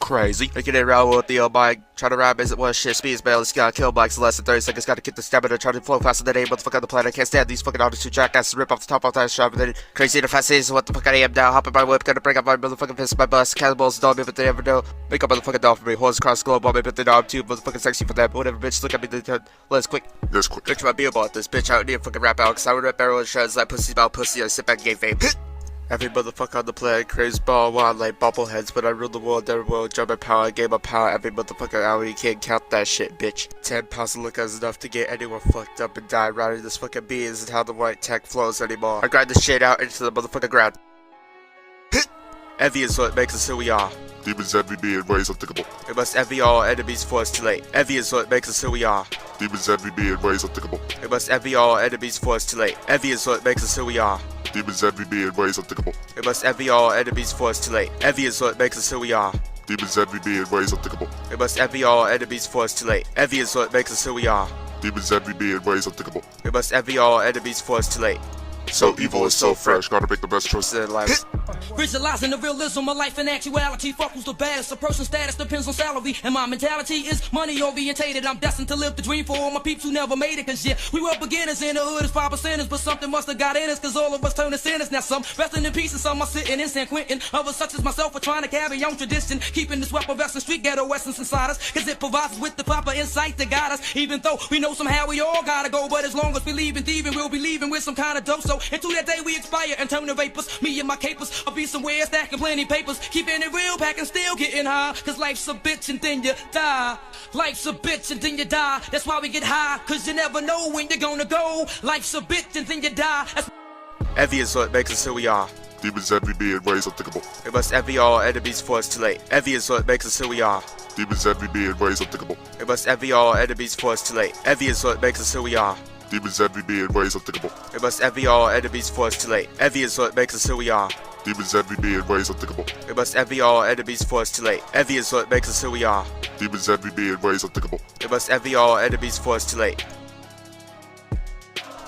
crazy. Making it around with the bike. Trying to rhyme as it was shit. Speed is barely got kill bikes in less than 30 seconds. Gotta get the stamina. Trying to flow faster than any motherfucker on the planet. Can't stand these fucking artists who jackasses rip off the top of that shop. And then crazy to fast is what the fuck I am now. Hopping my whip. Gonna bring up my motherfucking fist. My bus. Cannibals don't if they ever know. Make up motherfucking doll for me. Horse across the globe. I'll bet they know I'm too motherfucking sexy for them. Whatever, bitch. Look at me. Let's quick. Yes, quick. Bitch, my beer about this bitch. I don't need a fucking rap out. Cause I would rip barrel and shreds like pussy about pussy. I sit back and game fame. Every motherfucker on the planet craves ball wild like bobbleheads, but I rule the world, every world, German power, I gave my power, every motherfucker out, you can't count that shit, bitch. 10 pounds of liquor is enough to get anyone fucked up and die. Riding this fucking beat isn't how the white tech flows anymore. I grind this shit out into the motherfucking ground. Envy is what makes us who we are. Demons envy me in ways unthinkable. We must envy all enemies for us too late. Envy is what makes us who we are. Demons envy me in ways unthinkable. We must envy all enemies for us too late. Envy is what makes us who we are. Demons envy me in ways unthinkable. We must envy all enemies for us too late. Envy is what makes us who we are. Demons envy me in ways unthinkable. We must envy all enemies for us too late. Envy is what makes us who we are. Demons envy me in ways unthinkable. We must envy all enemies for us too late. So evil is so fresh, gotta make the best choices in life. Visualizing the realism of life and actuality. Fuck who's the baddest. A person's status depends on salary. And my mentality is money orientated. I'm destined to live the dream for all my peeps who never made it. Cause yeah, we were beginners in the hood as 5%ers. But something must have got in us. Cause all of us turn to sinners. Now some resting in peace and some are sitting in San Quentin. Others such as myself are trying to carry on tradition. Keeping this weapon vest and street ghetto essence inside us. Cause it provides us with the proper insight to guide us. Even though we know somehow we all gotta go. But as long as we leave and thieving, we'll be leaving with some kind of dope. So until that day we expire and turn to vapors. Me and my capers, I'll be somewhere stacking plenty papers. Keeping it real, packing still getting high. Cause life's a bitch and then you die. Life's a bitch and then you die. That's why we get high. Cause you never know when you're gonna go. Life's a bitch and then you die. Envy is what makes us who we are. Demons envy me in ways unthinkable. We must envy all enemies for us too late. Envy is what makes us who we are. Demons envy me in ways unthinkable. We must envy all enemies for us too late. Envy is what makes us who we are. Demons envy me in ways unthinkable. We must envy all enemies for us too late. Envy is what makes us who we are. Demons envy me in ways unthinkable. We must envy all enemies for us too late. Envy is what makes us who we are. Demons envy me in ways unthinkable. We must envy all enemies for us too late.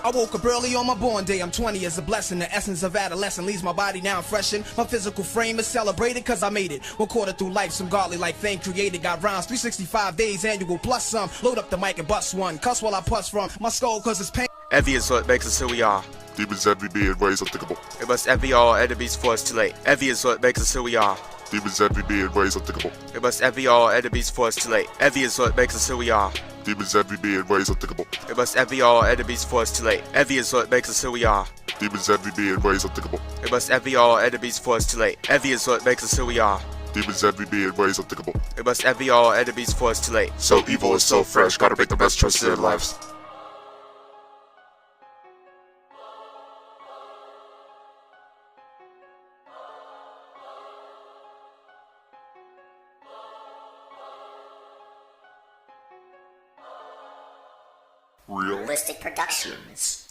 I woke up early on my born day, I'm 20 is a blessing. The essence of adolescence leaves my body now freshened. My physical frame is celebrated cause I made it. 1/4 through life, some godly like fame created. Got rhymes, 365 days annual plus some. Load up the mic and bust one, cuss while I puss from my skull cause it's pain. Envy is what makes us who we are. Demons envy me in ways unthinkable. We must envy all enemies for us too late. Envy is what makes us who we are. Demons envy me in ways unthinkable. We must envy all enemies for us too late. Envy is what makes us who we are. Demons envy me in ways unthinkable. We must envy all enemies for us too late. Envy is what makes us who we are. Demons envy me in ways unthinkable. We must envy all enemies for us too late. Envy is what makes us who we are. Demons envy me in ways unthinkable. We must envy all enemies for us too late. So evil is so fresh, gotta make the best choices in lives. Realistic Productions.